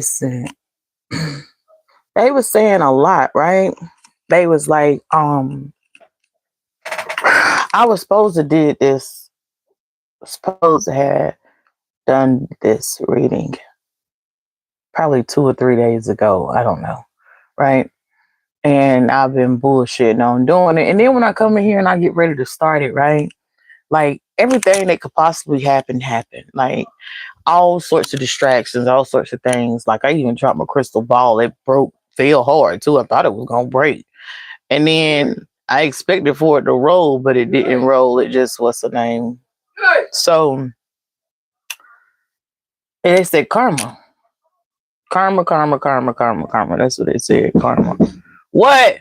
Listen, they was saying a lot, right? They was like, I was supposed to did this, supposed to have done this reading probably 2 or 3 days ago. I don't know, right? And I've been bullshitting on doing it. And then when I come in here and I get ready to start it, right? Like everything that could possibly happen happened. Like all sorts of distractions, all sorts of things. Like I even dropped my crystal ball. It broke, fell hard too. I thought it was gonna break. And then I expected for it to roll, but it didn't roll. It just what's the name? So they said karma. Karma, karma, karma, karma, karma. That's what they said. Karma. What?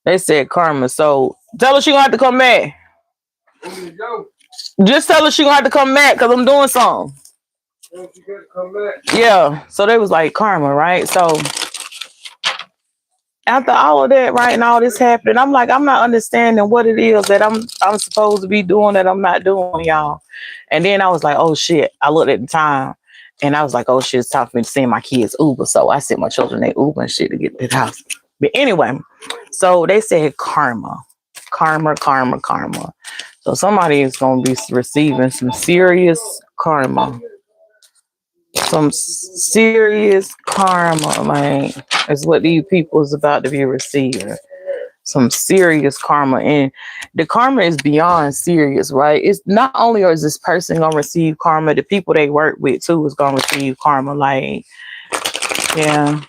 They said karma. So tell her she gonna have to come back. Just tell her she gonna have to come back because I'm doing something. Yeah. So they was like karma, right? So after all of that, right, and all this happening, I'm like, I'm not understanding what it is that I'm supposed to be doing that I'm not doing, y'all. And then I was like, oh shit. I looked at the time and I was like, oh shit, it's time for me to send my kids Uber. So I sent my children their Uber and shit to get to the house. But anyway, so they said karma. Karma, karma, karma. So somebody is gonna be receiving some serious karma. Some serious karma, like is what these people is about to be receiving. Some serious karma, and the karma is beyond serious, right? It's not only is this person gonna receive karma, the people they work with too is gonna receive karma. Like, yeah,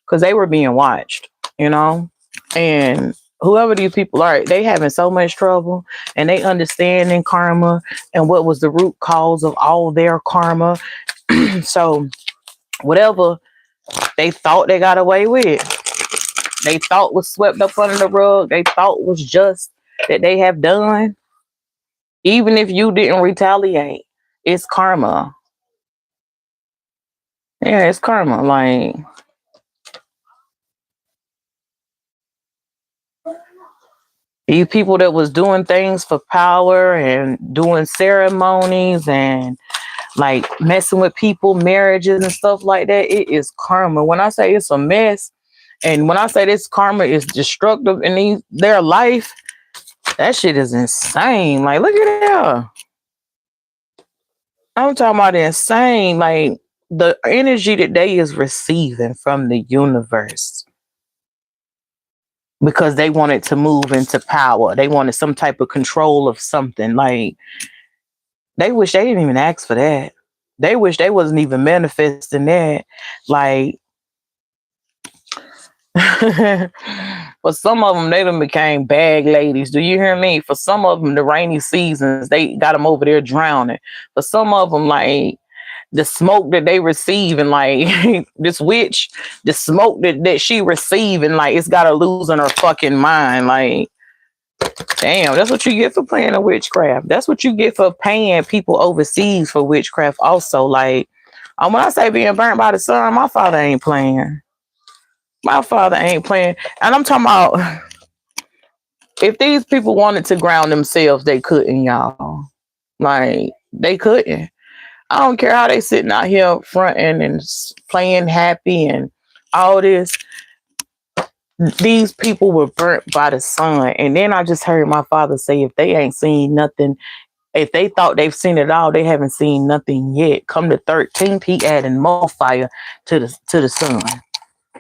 because they were being watched, you know, and whoever these people are, they having so much trouble, and they understanding karma and what was the root cause of all their karma. So whatever they thought they got away with, they thought was swept up under the rug, they thought was just that they have done, even if you didn't retaliate, it's karma. Yeah, it's karma. Like these people that was doing things for power and doing ceremonies and like messing with people, marriages and stuff like that, it is karma. When I say it's a mess, and when I say this karma is destructive in their life, that shit is insane. Like, look at that. I'm talking about insane. Like, the energy that they is receiving from the universe because they wanted to move into power. They wanted some type of control of something. Like, they wish they didn't even ask for that. They wish they wasn't even manifesting that. Like, for some of them, they done became bag ladies. Do you hear me? For some of them, the rainy seasons, they got them over there drowning. For some of them, like the smoke that they receive, and like this witch, the smoke that she receiving, like it's got her losing her fucking mind. Like, damn, that's what you get for playing a witchcraft. That's what you get for paying people overseas for witchcraft. Also, like, when I say being burnt by the sun, my father ain't playing. My father ain't playing. And I'm talking about if these people wanted to ground themselves, they couldn't, y'all. Like, they couldn't. I don't care how they sitting out here fronting and playing happy and all this. These people were burnt by the sun. And then I just heard my father say, if they ain't seen nothing, if they thought they've seen it all, they haven't seen nothing yet. Come the 13th, he adding more fire to the sun.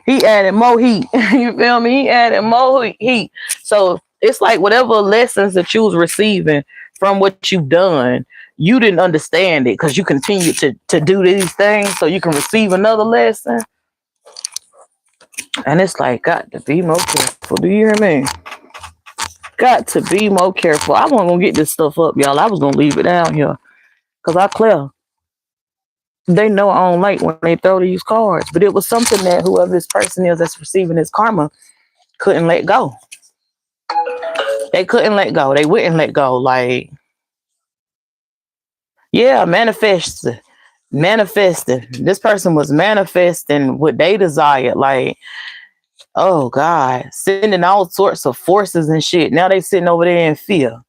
He added more heat. You feel me? He added more heat. So it's like whatever lessons that you was receiving from what you've done, you didn't understand it because you continue to do these things so you can receive another lesson. And it's like, got to be more careful. Do you hear me? Got to be more careful. I wasn't going to get this stuff up, y'all. I was going to leave it down here because I clear. They know I don't like when they throw these cards, but it was something that whoever this person is that's receiving this karma couldn't let go. They couldn't let go. They wouldn't let go. Like, yeah, manifesting. This person was manifesting what they desired. Like, oh God, sending all sorts of forces and shit. Now they sitting over there in fear.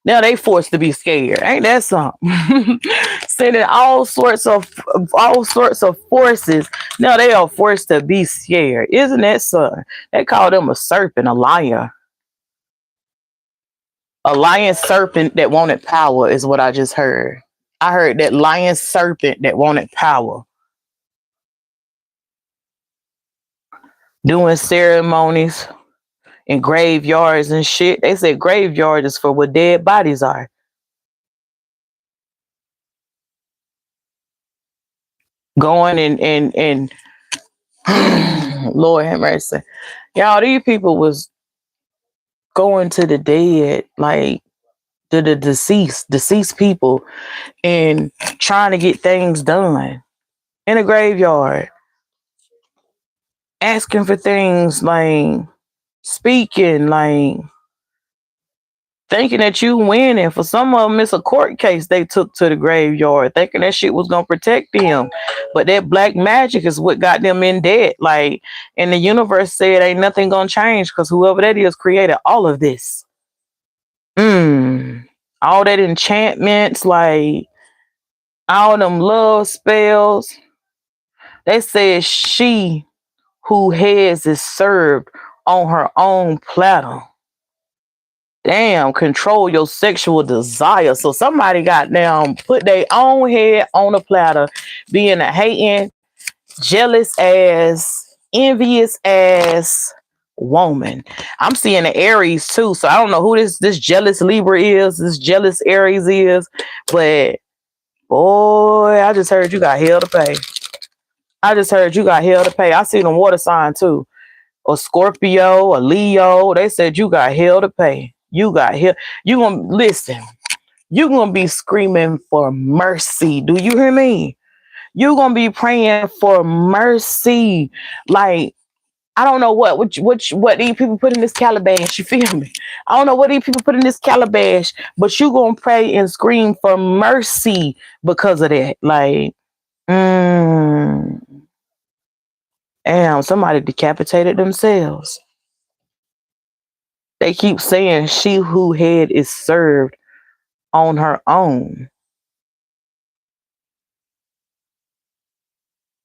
Now they forced to be scared. Ain't that something? sending all sorts of forces. Now they are forced to be scared. Isn't that something? They call them a serpent, a lion. A lion serpent that wanted power is what I just heard. I heard that lion serpent that wanted power. Doing ceremonies in graveyards and shit. They said graveyard is for where dead bodies are. Going and Lord have mercy. Y'all, these people was going to the dead, like the deceased people, and trying to get things done in a graveyard, asking for things, like speaking, like thinking that you winning. For some of them, it's a court case they took to the graveyard, thinking that shit was gonna protect them. But that black magic is what got them in debt. Like, and the universe said ain't nothing gonna change because whoever that is created all of this. All that enchantments, like all them love spells. They said she who has is served on her own platter. Damn, control your sexual desire. So somebody got down, put their own head on a platter, being a hating, jealous ass, envious ass woman. I'm seeing the Aries too. So I don't know who this jealous Libra is, this jealous Aries is, but boy, I just heard you got hell to pay. I just heard you got hell to pay. I see them water sign too. A Scorpio, a Leo. They said you got hell to pay. You got hell. You gonna listen. You gonna be screaming for mercy. Do you hear me? You gonna be praying for mercy. Like, I don't know what these people put in this calabash. You feel me? I don't know what these people put in this calabash, but you gonna pray and scream for mercy because of that. Like, damn, somebody decapitated themselves. They keep saying she who had is served on her own.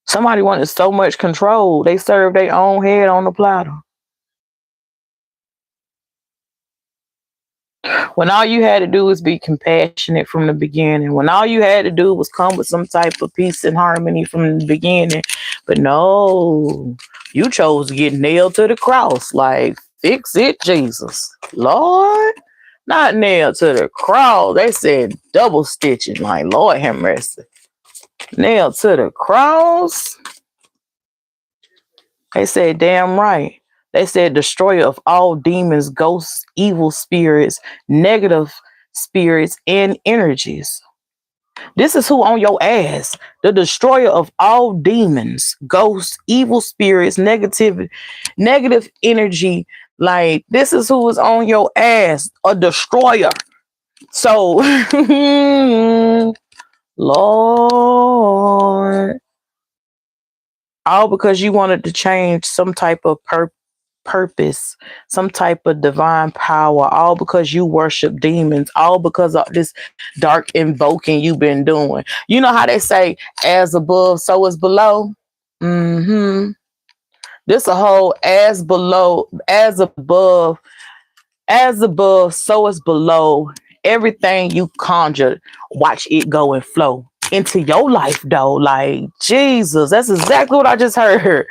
Somebody wanted so much control, they served their own head on the platter. When all you had to do was be compassionate from the beginning, when all you had to do was come with some type of peace and harmony from the beginning. But no, you chose to get nailed to the cross. Like, fix it, Jesus. Lord, not nailed to the cross. They said double stitching. Like, Lord have mercy. Nailed to the cross. They said, damn right. They said, destroyer of all demons, ghosts, evil spirits, negative spirits, and energies. This is who on your ass. The destroyer of all demons, ghosts, evil spirits, negative energy. Like, this is who is on your ass. A destroyer. So, Lord. All because you wanted to change some type of purpose, some type of divine power, all because you worship demons, all because of this dark invoking you've been doing. You know how they say, as above, so is below? This a whole as below, as above, so is below. Everything you conjured, watch it go and flow into your life, though. Like, Jesus, that's exactly what I just heard.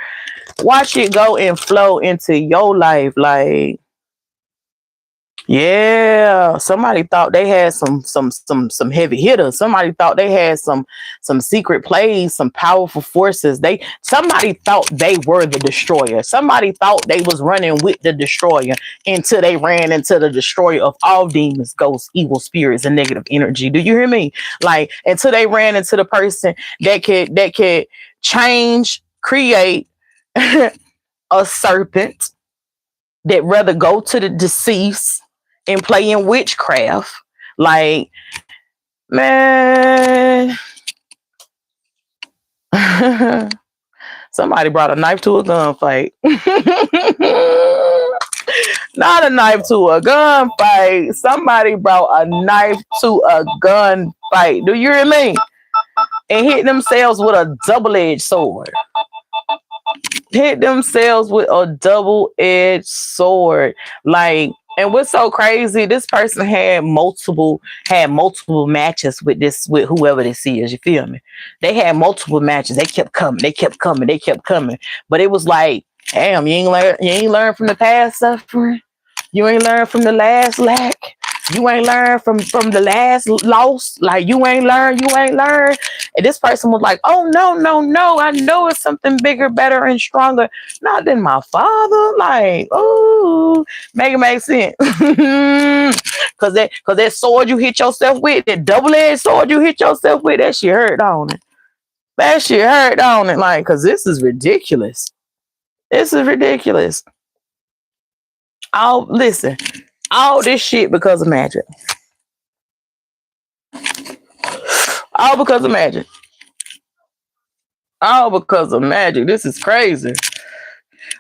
Watch it go and flow into your life. Like, yeah, somebody thought they had some heavy hitters. Somebody thought they had some secret plays, some powerful forces. Somebody thought they were the destroyer. Somebody thought they was running with the destroyer until they ran into the destroyer of all demons, ghosts, evil spirits, and negative energy. Do you hear me? Like, until they ran into the person that could change, create a serpent that rather go to the deceased and play in witchcraft. Like, man. Somebody brought a knife to a gunfight. Not a knife to a gunfight. Somebody brought a knife to a gunfight. Do you hear me? and hit themselves with a double-edged sword. Hit themselves with a double-edged sword. Like, and what's so crazy, this person had multiple matches with whoever this is, you feel me? They had multiple matches. They kept coming, they kept coming, they kept coming. But it was like, damn, you ain't learned from the past suffering. You ain't learned from the last lack. You ain't learned from the last loss. Like, you ain't learned. And this person was like, oh, no, no, no. I know it's something bigger, better, and stronger. Not than my father. Like, oh, make it make sense. Cause that sword you hit yourself with, that double-edged sword you hit yourself with, that shit hurt on it. That shit hurt on it. Like, cause this is ridiculous. This is ridiculous. Oh, listen. All this shit because of magic. All because of magic. All because of magic. This is crazy.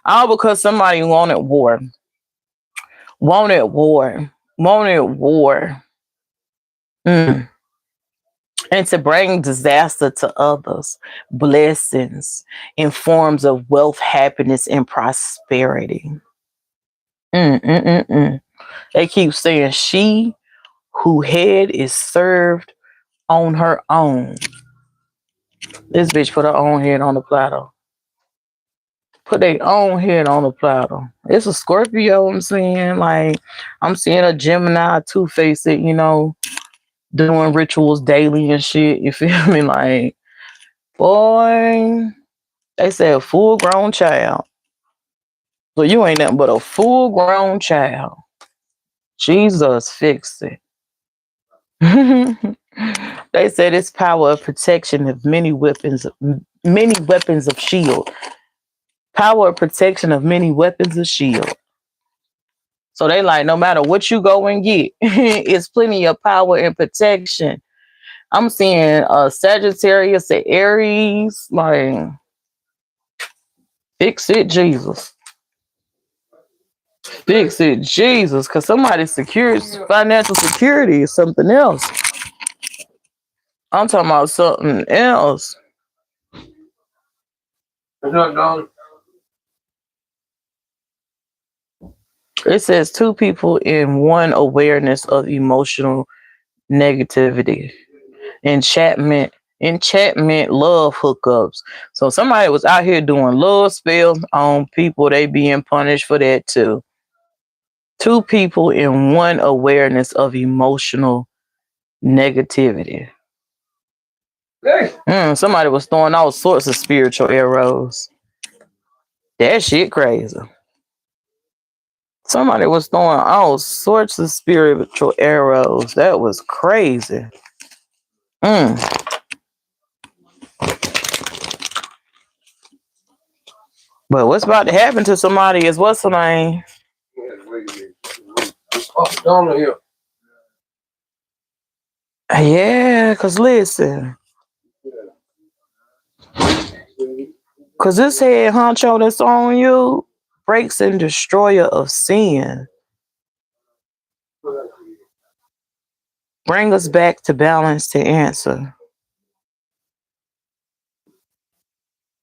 All because somebody wanted war. Wanted war. Wanted war. And to bring disaster to others, blessings in forms of wealth, happiness, and prosperity. They keep saying she who head is served on her own. This bitch put her own head on the platter. Put their own head on the platter. It's a Scorpio, I'm seeing. Like, I'm seeing a Gemini two-faced, doing rituals daily and shit. You feel me? Like, boy, they said full-grown child. So you ain't nothing but a full-grown child. Jesus, fix it. They said it's power of protection of many weapons of shield. Power of protection of many weapons of shield. So they like, no matter what you go and get, it's plenty of power and protection. I'm seeing Sagittarius and Aries, like, fix it, Jesus. Fix it, Jesus, because somebody's financial security is something else. I'm talking about something else. It says two people in one awareness of emotional negativity. Enchantment, love hookups. So somebody was out here doing love spells on people. They being punished for that too. Two people in one awareness of emotional negativity. Somebody was throwing all sorts of spiritual arrows. That shit crazy. Somebody was throwing all sorts of spiritual arrows. That was crazy. But what's about to happen to somebody is what's her name? Yeah, because listen. Because this head honcho that's on you breaks and destroyer of sin. Bring us back to balance to answer.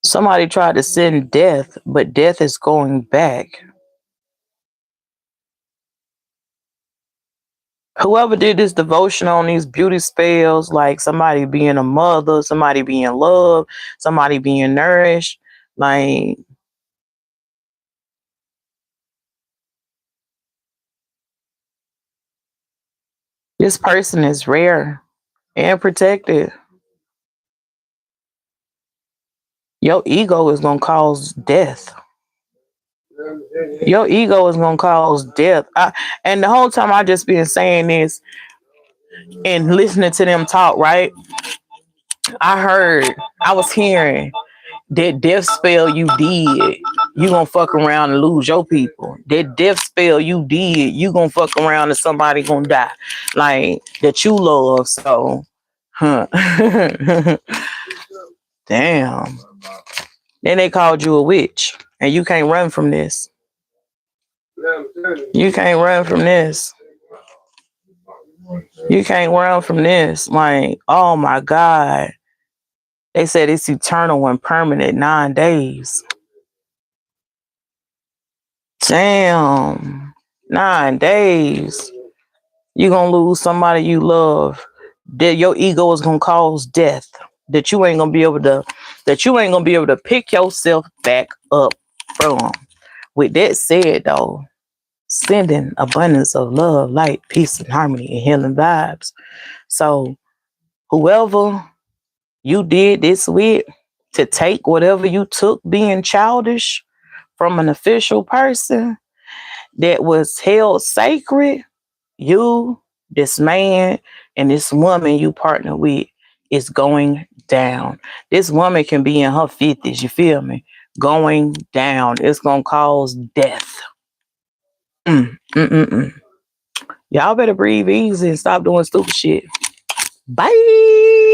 Somebody tried to send death, but death is going back. Whoever did this devotion on these beauty spells, like somebody being a mother, somebody being loved, somebody being nourished, like, this person is rare and protected. Your ego is going to cause death. Your ego is going to cause death. And the whole time I just been saying this and listening to them talk, right? I was hearing that death spell you did, you gonna fuck around and lose your people. That death spell you did, you gonna fuck around and somebody gonna die. Like, that you love. So, damn. Then they called you a witch. And you can't run from this. You can't run from this. You can't run from this. Like, oh my God. They said it's eternal and permanent 9 days. Damn. 9 days. You're gonna lose somebody you love. That your ego is gonna cause death. That you ain't gonna be able to pick yourself back up from. With that said though, sending abundance of love, light, peace, and harmony and healing vibes. So whoever you did this with, to take whatever you took being childish from an official person that was held sacred, you, this man, and this woman you partner with is going down. This woman can be in her 50s, you feel me? Going down. It's gonna cause death. Y'all better breathe easy and stop doing stupid shit. Bye.